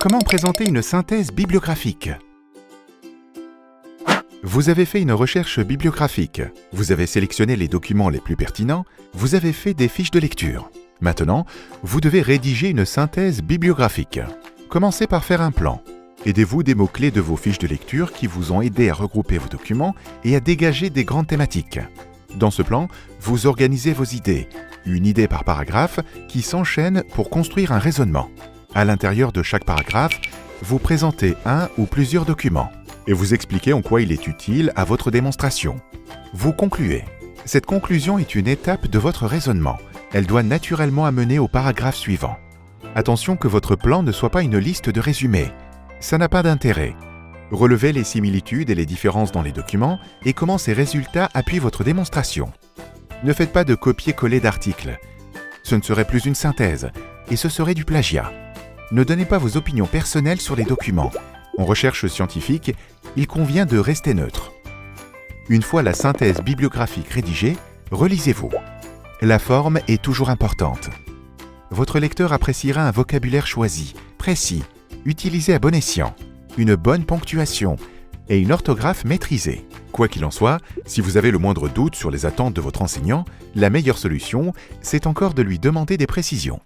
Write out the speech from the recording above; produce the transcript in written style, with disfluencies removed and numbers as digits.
Comment présenter une synthèse bibliographique? Vous avez fait une recherche bibliographique, vous avez sélectionné les documents les plus pertinents, vous avez fait des fiches de lecture. Maintenant, vous devez rédiger une synthèse bibliographique. Commencez par faire un plan. Aidez-vous des mots-clés de vos fiches de lecture qui vous ont aidé à regrouper vos documents et à dégager des grandes thématiques. Dans ce plan, vous organisez vos idées, une idée par paragraphe qui s'enchaîne pour construire un raisonnement. À l'intérieur de chaque paragraphe, vous présentez un ou plusieurs documents et vous expliquez en quoi il est utile à votre démonstration. Vous concluez. Cette conclusion est une étape de votre raisonnement. Elle doit naturellement amener au paragraphe suivant. Attention que votre plan ne soit pas une liste de résumés. Ça n'a pas d'intérêt. Relevez les similitudes et les différences dans les documents et comment ces résultats appuient votre démonstration. Ne faites pas de copier-coller d'articles. Ce ne serait plus une synthèse, et ce serait du plagiat. Ne donnez pas vos opinions personnelles sur les documents. En recherche scientifique, il convient de rester neutre. Une fois la synthèse bibliographique rédigée, relisez-vous. La forme est toujours importante. Votre lecteur appréciera un vocabulaire choisi, précis, utilisé à bon escient, une bonne ponctuation et une orthographe maîtrisée. Quoi qu'il en soit, si vous avez le moindre doute sur les attentes de votre enseignant, la meilleure solution, c'est encore de lui demander des précisions.